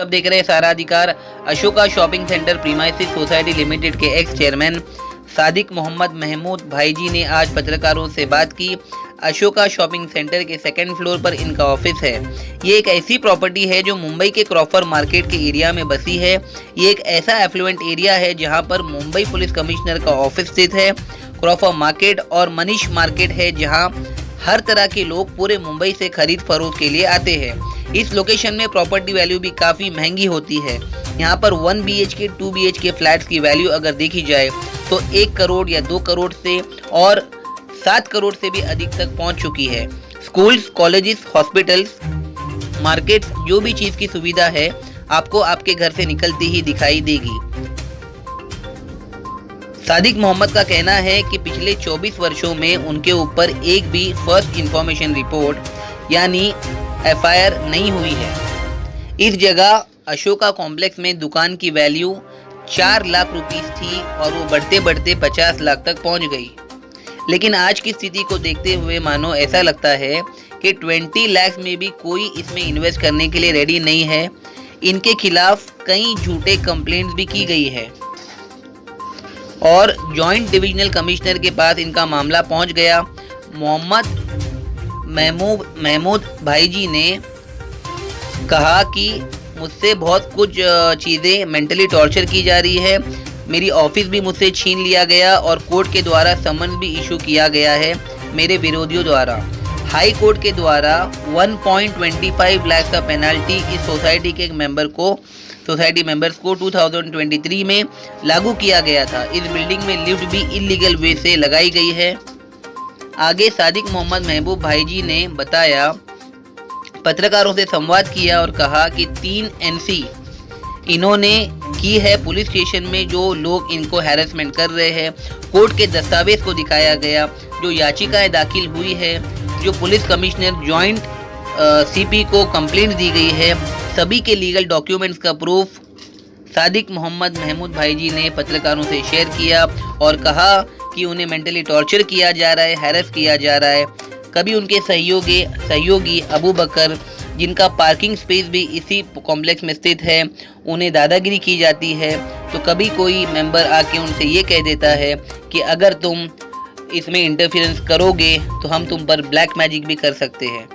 सब देख रहे हैं सारा अधिकार। Ashoka shopping centre premises society limited के एक्स चेयरमैन सादिक मोहम्मद महमूद भाईजी ने आज पत्रकारों से बात की। अशोका शॉपिंग सेंटर के सेकंड फ्लोर पर इनका ऑफिस है। ये एक ऐसी प्रॉपर्टी है जो मुंबई के क्रॉफर मार्केट के एरिया में बसी है। ये एक ऐसा एफ्लुएंट एरिया है जहां पर मुंबई पुलिस कमिश्नर का ऑफिस स्थित है। क्रॉफर मार्केट और मनीष मार्केट है जहां हर तरह के लोग पूरे मुंबई से खरीद फरोख्त के लिए आते हैं। इस लोकेशन में प्रॉपर्टी वैल्यू भी काफ़ी महंगी होती है। यहाँ पर 1 BHK 2 BHK फ्लैट्स की वैल्यू अगर देखी जाए तो 1 करोड़ या 2 करोड़ से और 7 करोड़ से भी अधिक तक पहुँच चुकी है। स्कूल्स, कॉलेजेस, हॉस्पिटल्स, मार्केट्स, जो भी चीज़ की सुविधा है आपको आपके घर से निकलती ही दिखाई देगी। सादिक मोहम्मद का कहना है कि पिछले 24 वर्षों में उनके ऊपर एक भी फर्स्ट इंफॉर्मेशन रिपोर्ट यानी FIR नहीं हुई है। इस जगह अशोका कॉम्प्लेक्स में दुकान की वैल्यू 4 लाख रुपीस थी और वो बढ़ते बढ़ते 50 लाख तक पहुंच गई। लेकिन आज की स्थिति को देखते हुए मानो ऐसा लगता है कि 20 लाख में भी कोई इसमें इन्वेस्ट करने के लिए रेडी नहीं है। इनके खिलाफ कई झूठे कंप्लेंट्स भी की गई है और जॉइंट डिविजनल कमिश्नर के पास इनका मामला पहुंच गया। महमूद भाईजी ने कहा कि मुझसे बहुत कुछ चीज़ें मेंटली टॉर्चर की जा रही है। मेरी ऑफिस भी मुझसे छीन लिया गया और कोर्ट के द्वारा समन्स भी इशू किया गया है मेरे विरोधियों द्वारा। हाई कोर्ट के द्वारा 1.25 लाख का पेनल्टी इस सोसाइटी के एक सोसाइटी मेंबर्स को 2023 में लागू किया गया था। इस बिल्डिंग में लिफ्ट भी इलीगल वे से लगाई गई है। आगे सादिक मोहम्मद महबूब भाईजी ने बताया, पत्रकारों से संवाद किया और कहा कि 3 NC इन्होंने की है। पुलिस स्टेशन में जो लोग इनको हैरेसमेंट कर रहे हैं, कोर्ट के दस्तावेज को दिखाया गया, जो याचिकाएं दाखिल हुई है, जो पुलिस कमिश्नर जॉइंट CP को कंप्लेंट दी गई है, सभी के लीगल डॉक्यूमेंट्स का प्रूफ सादिक मोहम्मद महमूद भाईजी ने पत्रकारों से शेयर किया और कहा कि उन्हें मेंटली टॉर्चर किया जा रहा है, हैरेस किया जा रहा है। कभी उनके सहयोगी अबू बकर, जिनका पार्किंग स्पेस भी इसी कॉम्प्लेक्स में स्थित है, उन्हें दादागिरी की जाती है। तो कभी कोई मेंबर आके उनसे ये कह देता है कि अगर तुम इसमें इंटरफेरेंस करोगे तो हम तुम पर ब्लैक मैजिक भी कर सकते हैं।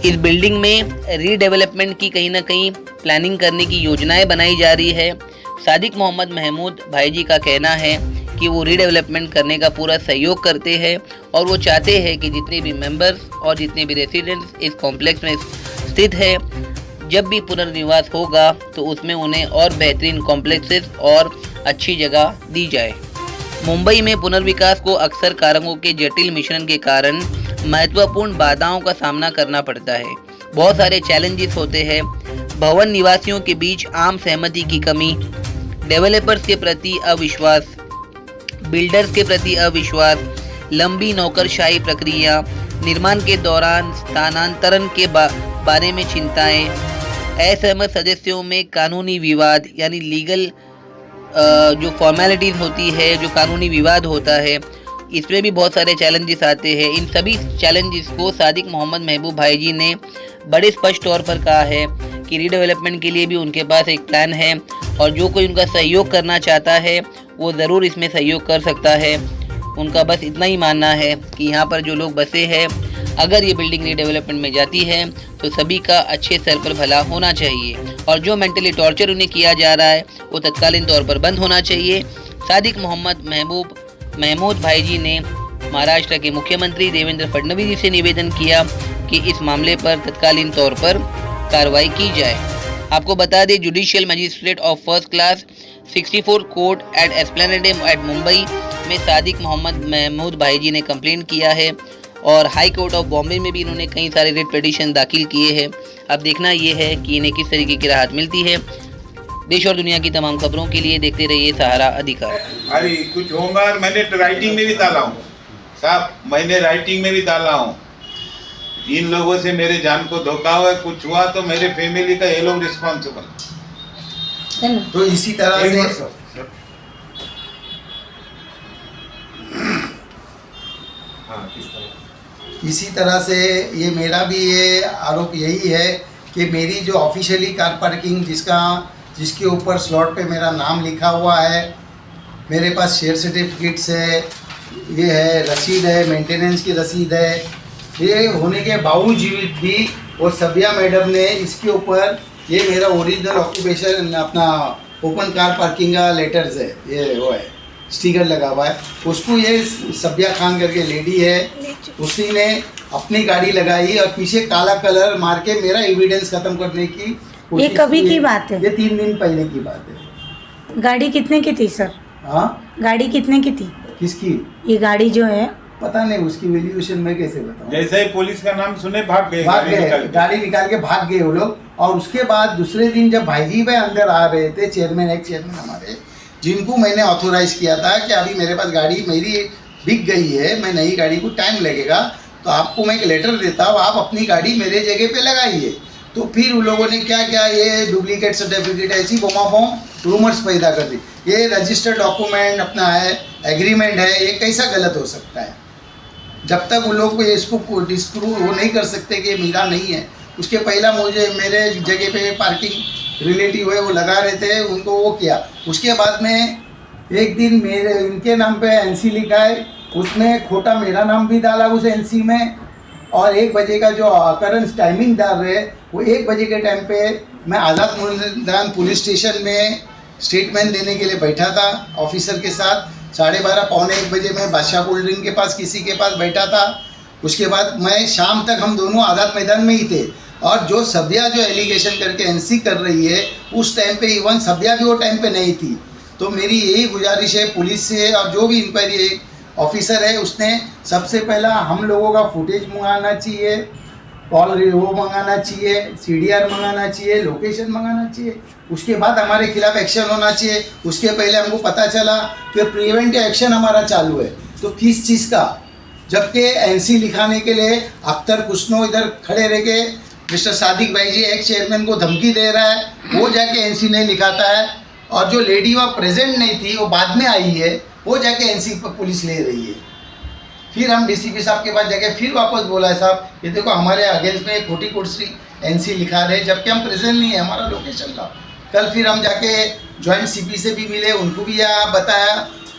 इस बिल्डिंग में रीडेवलपमेंट की कहीं ना कहीं प्लानिंग करने की योजनाएं बनाई जा रही है। सादिक मोहम्मद महमूद भाईजी का कहना है कि वो रीडेवलपमेंट करने का पूरा सहयोग करते हैं और वो चाहते हैं कि जितने भी मेंबर्स और जितने भी रेसिडेंट्स इस कॉम्प्लेक्स में स्थित है, जब भी पुनर्निवास होगा तो उसमें उन्हें और बेहतरीन कॉम्प्लेक्सेस और अच्छी जगह दी जाए। मुंबई में पुनर्विकास को अक्सर कारकों के जटिल मिश्रण के कारण महत्वपूर्ण बाधाओं का सामना करना पड़ता है। बहुत सारे चैलेंजेस होते हैं। भवन निवासियों के बीच आम सहमति की कमी, डेवलपर्स के प्रति अविश्वास, बिल्डर्स के प्रति अविश्वास, लंबी नौकरशाही प्रक्रिया, निर्माण के दौरान स्थानांतरण के बारे में चिंताएं, असहमत सदस्यों में कानूनी विवाद यानी लीगल जो फॉर्मेलिटीज़ होती है, जो कानूनी विवाद होता है, इसमें भी बहुत सारे चैलेंजेस आते हैं। इन सभी चैलेंजेस को सादिक मोहम्मद महबूब भाईजी ने बड़े स्पष्ट तौर पर कहा है कि रीडेवलपमेंट के लिए भी उनके पास एक प्लान है और जो कोई उनका सहयोग करना चाहता है वो ज़रूर इसमें सहयोग कर सकता है। उनका बस इतना ही मानना है कि यहाँ पर जो लोग बसे हैं, अगर ये बिल्डिंग रीडेवलपमेंट में जाती है तो सभी का अच्छे स्तर पर भला होना चाहिए और जो मेंटली टॉर्चर उन्हें किया जा रहा है वो तत्कालीन तौर पर बंद होना चाहिए। सादिक मोहम्मद महमूद भाईजी ने महाराष्ट्र के मुख्यमंत्री देवेंद्र फडणवीस जी से निवेदन किया कि इस मामले पर तत्कालीन तौर पर कार्रवाई की जाए। आपको बता दें, judicial magistrate of first class 64 court at Esplanade at Mumbai में सादिक मोहम्मद महमूद भाईजी ने कंप्लेंट किया है और हाई कोर्ट ऑफ बॉम्बे में भी इन्होंने कई सारे रिट पिटीशन दाखिल किए हैं। अब देखना ये है कि इन्हें किस तरीके की राहत मिलती है। देश और दुनिया की तमाम खबरों के लिए देखते रहिए सहारा अधिकार। अरे कुछ होगा, मैंने राइटिंग में भी डाला हूँ साहब, मैंने राइटिंग में भी डाला हूँ। इन लोगों से मेरे जान को धोखा हुआ, कुछ हुआ तो मेरे फैमिली का ये लोग रिस्पॉन्सिबल। तो इसी तरह से इसी तरह से ये मेरा भी ये आरोप यही है कि मेरी जो ऑफिशियली कार पार्किंग जिसके ऊपर स्लॉट पे मेरा नाम लिखा हुआ है, मेरे पास शेयर सर्टिफिकेट्स है, ये है रसीद है, मेंटेनेंस की रसीद है, ये होने के बावजूद भी वो सबिया मैडम ने इसके ऊपर ये मेरा ओरिजिनल ऑक्यूपेशन अपना ओपन कार पार्किंग का लेटर्स है, ये वो है स्टिकर लगा हुआ है, उसको ये सबिया खान करके लेडी है, उसी ने अपनी गाड़ी लगाई और पीछे काला कलर मार के मेरा एविडेंस खत्म करने की कोशिश ये कभी की है। बात है? ये 3 दिन पहले की बात है। गाड़ी कितने की थी सर? हाँ, गाड़ी कितने की थी? किसकी ये गाड़ी जो है पता नहीं, उसकी वैल्यूएशन मैं कैसे बताऊं। जैसे ही पुलिस का नाम सुने भाग गए, गाड़ी निकाल के भाग गए वो लोग। और उसके बाद दूसरे दिन जब भाईजी भाई अंदर आ रहे थे, एक्स चेयरमैन हमारे, जिनको मैंने ऑथोराइज किया था कि अभी मेरे पास गाड़ी मेरी बिक गई है, मैं नई गाड़ी को टाइम लगेगा, तो आपको मैं एक लेटर देता हूँ, आप अपनी गाड़ी मेरे जगह पे लगाइए। तो फिर उन लोगों ने क्या किया, ये डुप्लीकेट सर्टिफिकेट ऐसी बोमाबोम रूमर्स पैदा कर दी। ये रजिस्टर्ड डॉक्यूमेंट अपना है, एग्रीमेंट है, ये कैसा गलत हो सकता है? जब तक उन लोग को इसको डिस्प्रूव वो नहीं कर सकते कि ये मेरा नहीं है। उसके पहला मुझे मेरे जगह पे पार्किंग रिलेटिव है वो लगा रहे थे, उनको वो किया। उसके बाद में एक दिन मेरे इनके नाम पे एनसी लिखा है, उसमें खोटा मेरा नाम भी डाला उस एनसी में। और 1 बजे का जो अकरेंस टाइमिंग डाल रहे, वो 1 बजे के टाइम पे मैं आज़ाद मैदान पुलिस स्टेशन में स्टेटमेंट देने के लिए बैठा था ऑफिसर के साथ। 12:30 पौने 1 बजे मैं बादशाह कोल्ड ड्रिंक के पास किसी के पास बैठा था। उसके बाद मैं शाम तक हम दोनों आज़ाद मैदान में ही थे। और जो सबिया जो एलिगेशन करके एनसी कर रही है, उस टाइम पे इवन सबिया भी वो टाइम पे नहीं थी। तो मेरी यही गुजारिश है पुलिस से, और जो भी इंक्वायरी ऑफिसर है उसने सबसे पहला हम लोगों का फुटेज मंगाना चाहिए, कॉल वो मंगाना चाहिए, CDR मंगाना चाहिए, लोकेशन मंगाना चाहिए। उसके बाद हमारे खिलाफ एक्शन होना चाहिए। उसके पहले हमको पता चला कि प्रिवेंटिव एक्शन हमारा चालू है, तो किस चीज़ का? जबकि एनसी लिखाने के लिए अख्तर कुशनो इधर खड़े रह के मिस्टर सादिक भाई जी एक्स चेयरमैन को धमकी दे रहा है, वो जाके एनसी नहीं लिखाता है। और जो लेडी वहाँ प्रेजेंट नहीं थी, वो बाद में आई है, वो जाके एनसी पर पुलिस ले रही है। फिर हम डीसीपी साहब के पास जाके फिर वापस बोला है, साहब ये देखो हमारे अगेंस्ट में खोटी कोर्सी एनसी लिखा रहे, जबकि हम प्रेजेंट नहीं है, हमारा लोकेशन था। कल फिर हम जाके जॉइंट सीपी से भी मिले, उनको भी यह बताया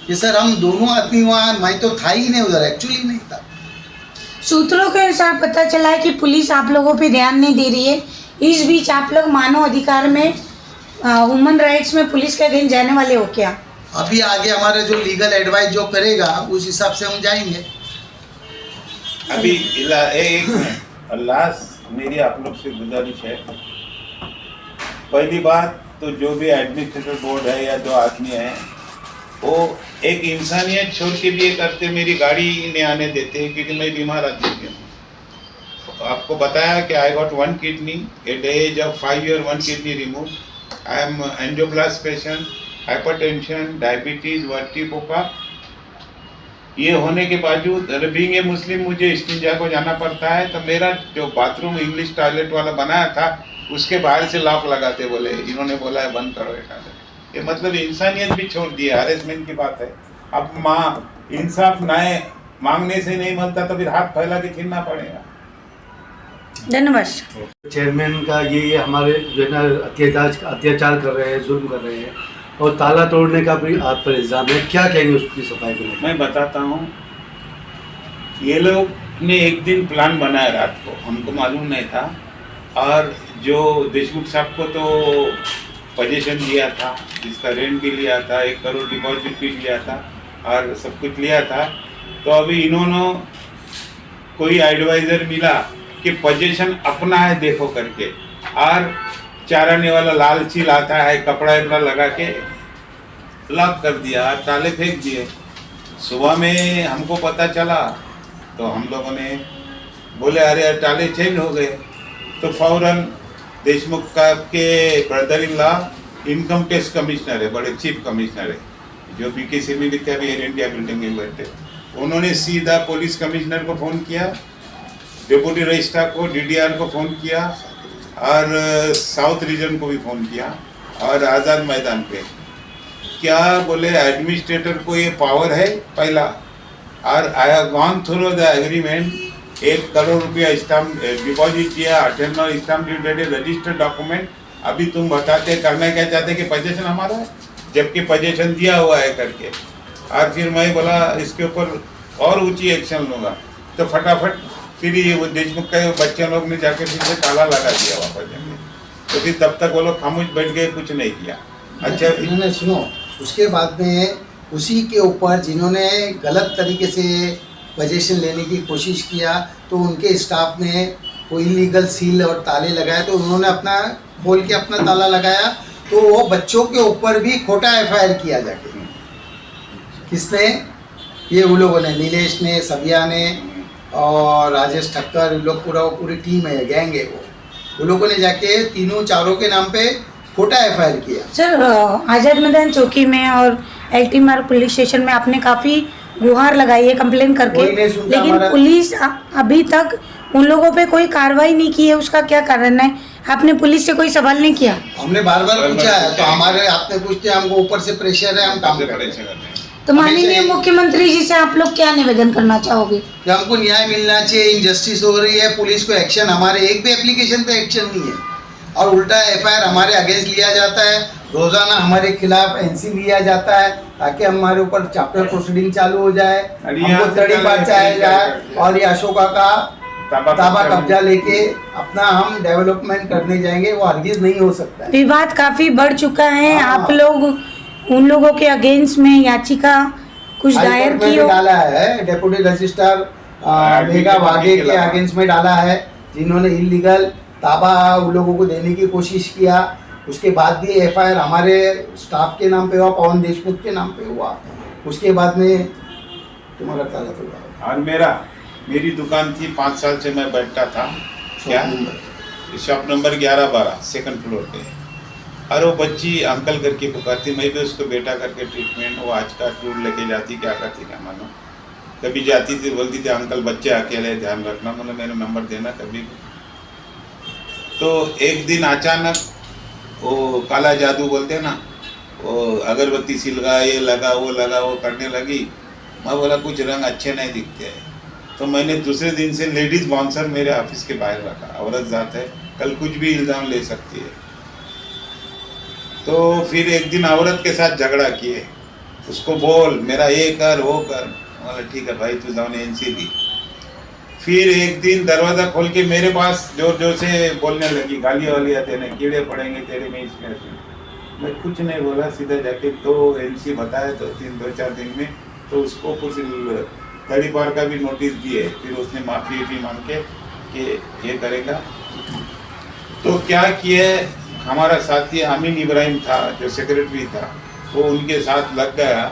कि सर हम दोनों आदमी वहाँ, मैं तो था ही नहीं उधर, एक्चुअली नहीं था। सूत्रों के अनुसार पता चला है कि पुलिस आप लोगों पे ध्यान नहीं दे रही है। इस बीच आप लोग मानव अधिकार में, ह्यूमन राइट्स में पुलिस के अगेंस्ट जाने वाले हो क्या? अभी आगे हमारे जो लीगल एडवाइस जो करेगा उस हिसाब से हम जाएंगे। अभी एक लास्ट मेरी आप लोग से गुजारिश है, पहली बात तो जो भी एडमिनिस्ट्रेटिव बोर्ड है या जो आदमी है, वो एक इंसानियत छोड़ के भी ये करते, मेरी गाड़ी नहीं आने देते क्योंकि मैं बीमार आदमी हूँ। आपको बताया कि I got 1 kidney at the age of 5 years, 1 kidney remove. I am angioplast patient, hypertension, diabetes, वर्टिपोपा। ये होने के बावजूद बीइंग ए मुस्लिम मुझे इस्तिंजा को जाना पड़ता है। तो मेरा जो बाथरूम इंग्लिश टॉयलेट वाला बनाया था, उसके बाहर से लॉक लगाते बोले, इन्होंने बोला है बंद करो ये टॉयलेट। ये मतलब इंसानियत भी छोड़ दी है, हरेसमेंट की बात है। अब इंसाफ नए मांगने से नहीं मिलता तो फिर हाथ फैला के फिरना पड़ेगा। धन्यवाद। चेयरमैन का ये हमारे जो है ना अत्याचार कर रहे हैं, जुल्म कर रहे हैं, और ताला तोड़ने का भी आप पर इल्ज़ाम है। क्या कहेंगे उसकी सफाई को लेकर? मैं बताता हूँ, ये लोग ने एक दिन प्लान बनाया रात को, हमको मालूम नहीं था। और जो देशमुख साहब को तो पोजीशन दिया था, जिसका रेंट भी लिया था, 1 करोड़ डिपॉजिट भी लिया था और सब कुछ लिया था। तो अभी इन्होंने कोई एडवाइज़र मिला कि पोजीशन अपना है देखो करके, और चाराने वाला लालची लाता है, कपड़ा वपड़ा लगा के लॉक कर दिया, ताले फेंक दिए। सुबह में हमको पता चला तो हम लोगों ने बोले अरे यार ताले चेंज हो गए। तो फौरन देशमुख का के brother in law income tax commissioner है, बड़े चीफ कमिश्नर है, जो BKC में लिखते अभी एयर इंडिया बिल्डिंग में बैठे, उन्होंने सीधा पुलिस कमिश्नर को फ़ोन किया, डिप्टी रजिस्ट्रार को, DDR को फ़ोन किया, और साउथ रीजन को भी फ़ोन किया, और आज़ाद मैदान पे क्या बोले एडमिनिस्ट्रेटर को ये पावर है पहला, और I have gone through the agreement 1 crore रुपया स्टाम्प डिपॉजिट किया, attender stamp duty registered document. अभी तुम बताते करना क्या चाहते कि पोजीशन हमारा है, जबकि पोजीशन दिया हुआ है करके। और फिर मैं बोला इसके ऊपर और ऊंची एक्शन लूँगा, तो फटाफट फिर ये वो देशमुख के बच्चे लोग ने जाके फिर से ताला लगा दिया वापस जाके। तो फिर तब तक वो लोग खामोश बैठ गए, कुछ नहीं किया। अच्छा इन्होंने सुनो, उसके बाद में उसी के ऊपर जिन्होंने गलत तरीके से पोजीशन लेने की कोशिश किया, तो उनके स्टाफ ने कोई इलीगल सील और ताले लगाए, तो उन्होंने अपना खोल के अपना ताला लगाया, तो वो बच्चों के ऊपर भी खोटा FIR किया जाके। किसने? ये वो लोगों ने, नीलेश ने, सबिया ने और राजेश ठक्कर, लोग पूरी टीम है, गैंग है वो लोगों ने जाके तीनों चारों के नाम पे खोटा FIR किया। सर, आज़ाद मैदान चौकी में और LT मार्ग पुलिस स्टेशन में आपने काफ़ी गुहार लगाई है कंप्लेन करके, लेकिन पुलिस अभी तक उन लोगों पे कोई कार्रवाई नहीं की है। उसका क्या कारण है? आपने पुलिस से कोई सवाल नहीं किया? हमने बार बार पूछा है, तो हमारे आपने पूछते हैं, हमको ऊपर से प्रेशर है, हम काम कर रहे हैं। तो माननीय मुख्यमंत्री जी से आप लोग क्या निवेदन करना चाहोगे? कि हमको न्याय मिलना चाहिए, इनजस्टिस हो रही है, पुलिस को एक्शन, हमारे एक भी एप्लीकेशन पे एक्शन नहीं है, और उल्टा FIR हमारे अगेंस्ट लिया जाता है। रोजाना हमारे खिलाफ NC लिया जाता है, ताकि हमारे ऊपर चैप्टर प्रोसीडिंग चालू हो जाए, हमको तड़ी बचाया जाए, और ये अशोका का ताबा कब्जा लेके अपना हम डेवलपमेंट करने जाएंगे, वो हरगिज नहीं हो सकता है। विवाद काफी बढ़ चुका है। आप लोग उन लोगों के अगेंस्ट में याचिका कुछ दायर की हो? डाला है, डेप्यूटी रजिस्ट्रार मेघा वाघे के अगेंस्ट में डाला है, जिन्होंने इलीगल ताबा उन लोगों को देने की कोशिश किया। उसके बाद भी FIR हमारे स्टाफ के नाम पे हुआ, पवन देशमुख के नाम पे हुआ। उसके बाद में तुम्हारा ताला खुला। और मेरी दुकान थी, 5 साल से मैं बैठता था, क्या शॉप नंबर 11-12 सेकंड फ्लोर पे। और वो बच्ची अंकल करके पुकारती, मैं भी उसको बेटा करके ट्रीटमेंट, वो आज का टूर लेके जाती, क्या करती क्या मानो, कभी जाती थी बोलती थी अंकल बच्चे अकेले ध्यान रखना, मतलब मेरा नंबर देना कभी भी। तो एक दिन अचानक वो काला जादू बोलते हैं ना, वो अगरबत्ती सी लगा, ये लगा वो करने लगी। मैं बोला कुछ रंग अच्छे नहीं दिखते हैं, तो मैंने दूसरे दिन से लेडीज़ बाउंसर मेरे ऑफिस के बाहर रखा। औरत जात है, कल कुछ भी इल्ज़ाम ले सकती है। तो फिर एक दिन औरत के साथ झगड़ा किए, उसको बोल मेरा ये कर वो कर, बोला ठीक है भाई तू जाओ NC दी। फिर एक दिन दरवाज़ा खोल के मेरे पास जोर जोर से बोलने लगी, गालियाँ वालियाँ देने, कीड़े पड़ेंगे तेरे में इसमें। मैं कुछ नहीं बोला, सीधा जाके 2 NC बताया, तो 2-4 दिन में तो उसको कुछ तड़ी पार का भी नोटिस दिए। फिर उसने माफ़ी मांग के कि ये करेगा। तो क्या किए, हमारा साथी अमीन इब्राहिम था जो सेक्रेटरी था, वो उनके साथ लग गया।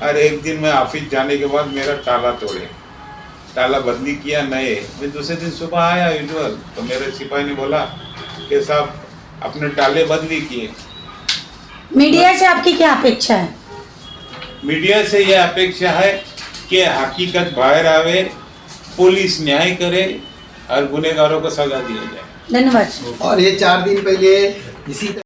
और एक दिन मैं ऑफिस जाने के बाद मेरा ताला तोड़े, ताला बदली किया नए। मैं दूसरे दिन सुबह आया यूजुअल, तो मेरे सिपाही ने बोला कि साहब अपने ताले बदली किए। मीडिया से आपकी क्या अपेक्षा है? मीडिया से यह अपेक्षा है कि हकीकत बाहर आवे, पुलिस न्याय करे और गुनहगारों को सजा दिया जाए। धन्यवाद। और ये 4 दिन पहले इसी